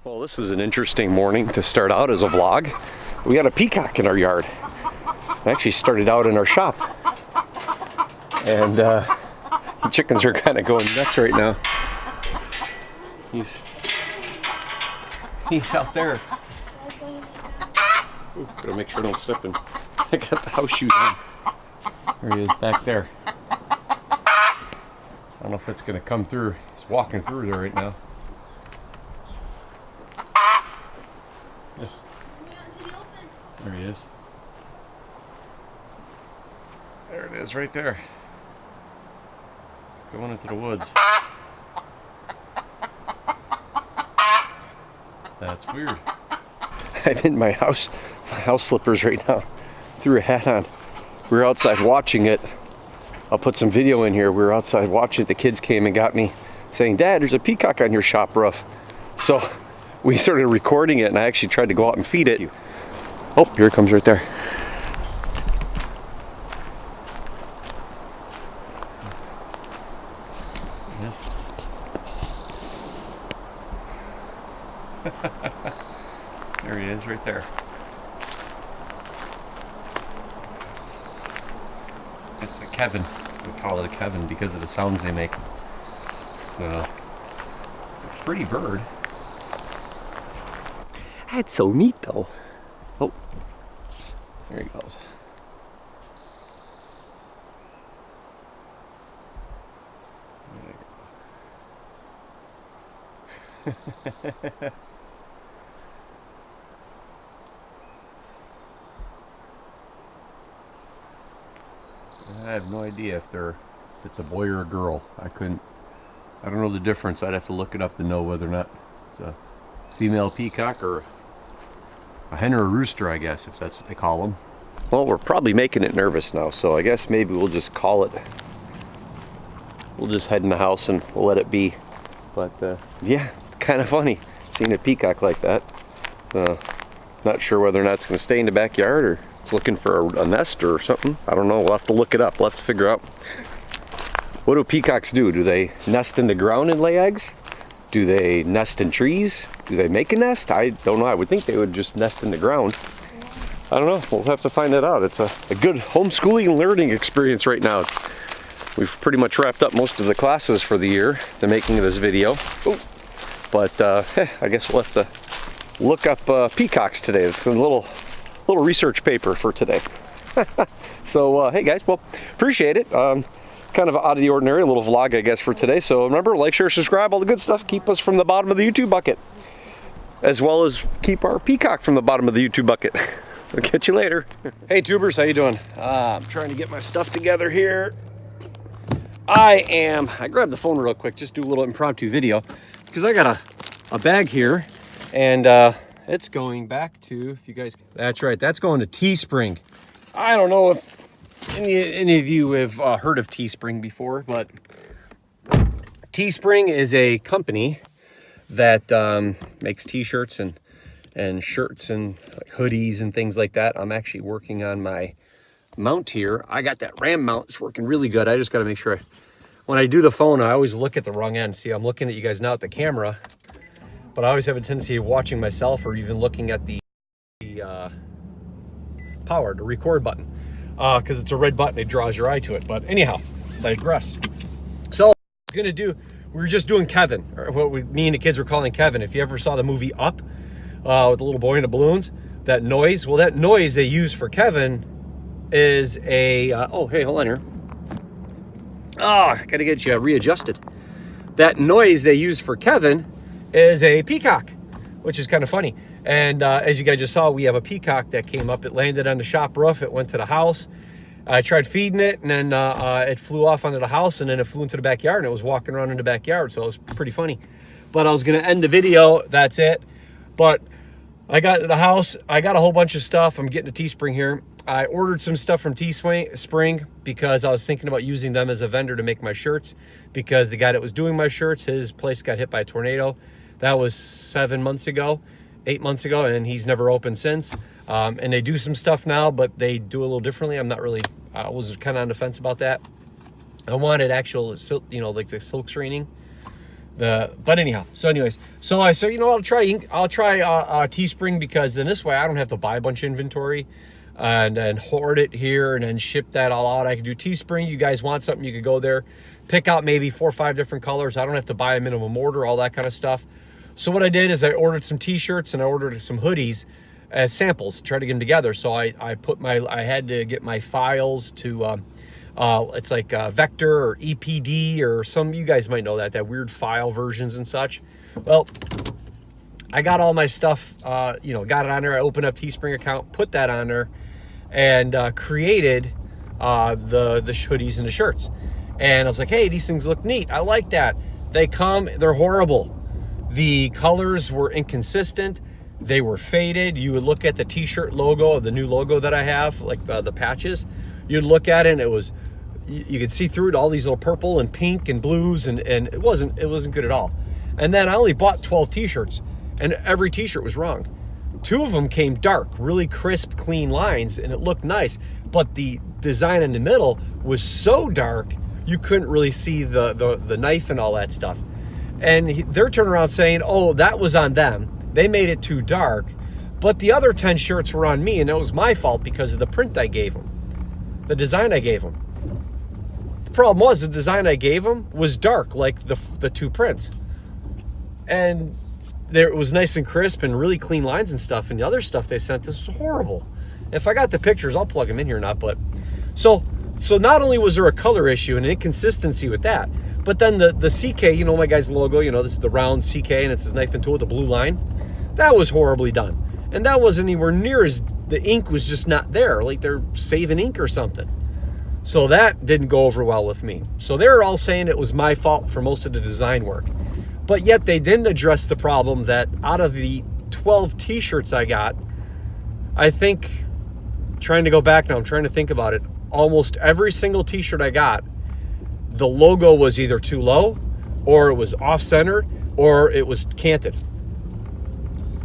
Well, this is an interesting morning to start out as a vlog. We got a peacock in our yard. It actually started out in our shop. And the chickens are kind of going nuts right now. He's out there. Ooh, gotta make sure I don't step in. I got the house shoes on. There he is back there. I don't know if it's gonna come through. He's walking through there right now. There he is. There it is right there. Going into the woods. That's weird. I'm in my house slippers right now. Threw a hat on. We were outside watching it. I'll put some video in here. We were outside watching it. The kids came and got me saying, "Dad, there's a peacock on your shop roof." So we started recording it, and I actually tried to go out and feed it. Oh, here it comes right there. Yes. There he is right there. It's a Kevin. We call it a Kevin because of the sounds they make. So, a pretty bird. That's so neat though. Oh, there he goes. I have no idea if it's a boy or a girl. I don't know the difference. I'd have to look it up to know whether or not it's a female peacock or a hen or a rooster, I guess, if that's what they call them. Well, we're probably making it nervous now, so I guess maybe we'll just call it. We'll just head in the house and we'll let it be. But yeah, kind of funny seeing a peacock like that. Not sure whether or not it's going to stay in the backyard or it's looking for a nest or something. I don't know. We'll have to look it up. We'll have to figure out. What do peacocks do? Do they nest in the ground and lay eggs? Do they nest in trees? Do they make a nest? I don't know. I would think they would just nest in the ground. I don't know. We'll have to find that out. It's a good homeschooling and learning experience right now. We've pretty much wrapped up most of the classes for the year, the making of this video. Ooh. But I guess we'll have to look up peacocks today. It's a little research paper for today. So hey guys, well, appreciate it. Kind of out of the ordinary, a little vlog I guess for today. So remember, like, share, subscribe, all the good stuff. Keep us from the bottom of the YouTube bucket, as well as keep our peacock from the bottom of the YouTube bucket. I'll catch you later. Hey tubers, how you doing? I'm trying to get my stuff together here. I grabbed the phone real quick, just do a little impromptu video, because I got a bag here, and it's going back to, if you guys, that's right, that's going to Teespring. I don't know if any of you have heard of Teespring before, but Teespring is a company that makes t-shirts and shirts and like hoodies and things like that. I'm actually working on my mount here. I got that RAM mount. It's working really good. I just got to make sure when I do the phone, I always look at the wrong end. See, I'm looking at you guys now at the camera, but I always have a tendency of watching myself or even looking at the power, the record button, because it's a red button. It draws your eye to it. But anyhow, digress. So we were just doing Kevin, or what me and the kids were calling Kevin. If you ever saw the movie Up with the little boy in the balloons, that noise, well, that noise they use for Kevin is a, oh, hey, hold on here. Oh, gotta get you readjusted. That noise they use for Kevin is a peacock, which is kind of funny. And as you guys just saw, we have a peacock that came up. It landed on the shop roof. It went to the house. I tried feeding it, and then it flew off onto the house, and then it flew into the backyard, and it was walking around in the backyard, so it was pretty funny. But I was going to end the video. That's it. But I got to the house. I got a whole bunch of stuff. I'm getting to Teespring here. I ordered some stuff from Teespring because I was thinking about using them as a vendor to make my shirts, because the guy that was doing my shirts, his place got hit by a tornado. That was 8 months ago, and he's never opened since. And they do some stuff now, but they do a little differently. I'm not really, I was kind of on the fence about that. I wanted actual silk, you know, like the silk screening But anyhow, so anyways, so I said, I'll try Teespring, because then this way I don't have to buy a bunch of inventory and then hoard it here and then ship that all out. I can do Teespring. You guys want something, you could go there, pick out maybe 4 or 5 different colors. I don't have to buy a minimum order, all that kind of stuff. So what I did is I ordered some t-shirts and I ordered some hoodies as samples to try to get them together. So I had to get my files to, it's like Vector or EPD or some, you guys might know that weird file versions and such. Well, I got all my stuff, got it on there. I opened up Teespring account, put that on there, and created the hoodies and the shirts. And I was like, hey, these things look neat. I like that. They're horrible. The colors were inconsistent. They were faded. You would look at the t-shirt logo, the new logo that I have, like the patches. You'd look at it and it was, you could see through it, all these little purple and pink and blues, and it wasn't good at all. And then I only bought 12 t-shirts, and every t-shirt was wrong. 2 of them came dark, really crisp, clean lines, and it looked nice. But the design in the middle was so dark, you couldn't really see the knife and all that stuff. And they're turning around saying, oh, that was on them. They made it too dark. But the other 10 shirts were on me, and it was my fault because of the print I gave them, the design I gave them. The problem was the design I gave them was dark, like the 2 prints. And it was nice and crisp and really clean lines and stuff. And the other stuff they sent us was horrible. If I got the pictures, I'll plug them in here or not. But so not only was there a color issue and an inconsistency with that, but then the CK, my guy's logo, this is the round CK and it's his knife and tool with the blue line. That was horribly done. And that wasn't anywhere near as, the ink was just not there. Like they're saving ink or something. So that didn't go over well with me. So they're all saying it was my fault for most of the design work. But yet they didn't address the problem that out of the 12 t-shirts I got, I think, trying to go back now, I'm trying to think about it, almost every single t-shirt I got, the logo was either too low, or it was off-centered, or it was canted.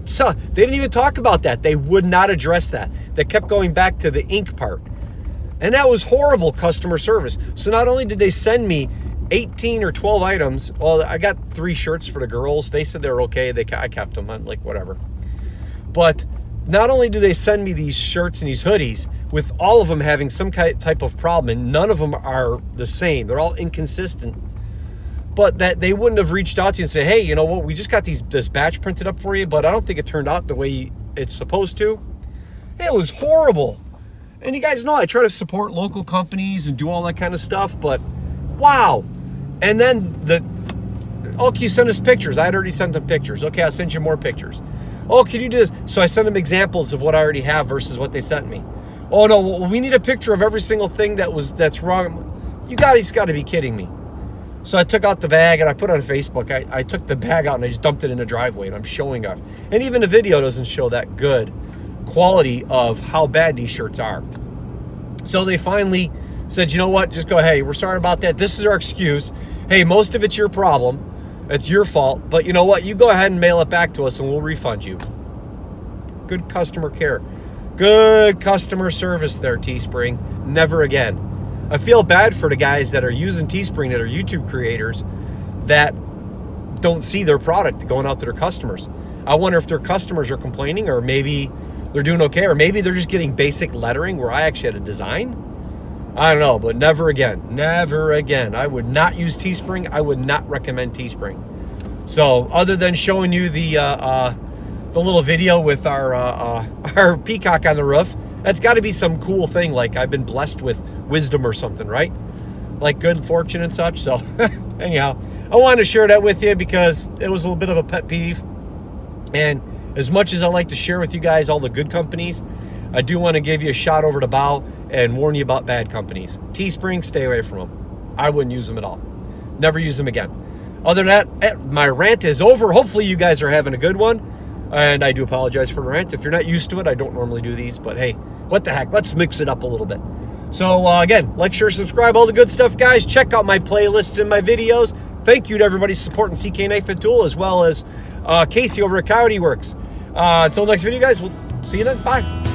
So they didn't even talk about that. They would not address that. They kept going back to the ink part. And that was horrible customer service. So not only did they send me 18 or 12 items, well, I got 3 shirts for the girls. They said they were okay. I kept them. I'm like, whatever. But not only do they send me these shirts and these hoodies, with all of them having some type of problem, and none of them are the same. They're all inconsistent. But that they wouldn't have reached out to you and say, hey, you know what, we just got this batch printed up for you, but I don't think it turned out the way it's supposed to. It was horrible. And you guys know I try to support local companies and do all that kind of stuff, but wow. And then okay, send us pictures. I had already sent them pictures. Okay, I'll send you more pictures. Oh, can you do this? So I sent them examples of what I already have versus what they sent me. Oh no, well, we need a picture of every single thing that's wrong. You guys got to be kidding me. So I took out the bag and I put it on Facebook. I took the bag out and I just dumped it in the driveway and I'm showing off. And even the video doesn't show that good quality of how bad these shirts are. So they finally said, you know what, just go ahead. Hey, we're sorry about that. This is our excuse. Hey, most of it's your problem. It's your fault. But you know what? You go ahead and mail it back to us and we'll refund you. Good customer care. Good customer service there, Teespring. Never again. I feel bad for the guys that are using Teespring, that are YouTube creators, that don't see their product going out to their customers. I wonder if their customers are complaining, or maybe they're doing okay, or maybe they're just getting basic lettering where I actually had a design. I don't know, but never again. Never again. I would not use Teespring. I would not recommend Teespring. So other than showing you the little video with our peacock on the roof, that's got to be some cool thing, like I've been blessed with wisdom or something, right? Like good fortune and such. So anyhow, I wanted to share that with you because it was a little bit of a pet peeve. And as much as I like to share with you guys all the good companies, I do want to give you a shot over the bow and warn you about bad companies. Teespring, stay away from them. I wouldn't use them at all. Never use them again. Other than that, my rant is over. Hopefully you guys are having a good one. And I do apologize for the rant. If you're not used to it, I don't normally do these. But hey, what the heck? Let's mix it up a little bit. So again, like, share, subscribe, all the good stuff, guys. Check out my playlists and my videos. Thank you to everybody supporting CK Knife and Tool, as well as Casey over at Coyote Works. Until next video, guys, we'll see you then. Bye.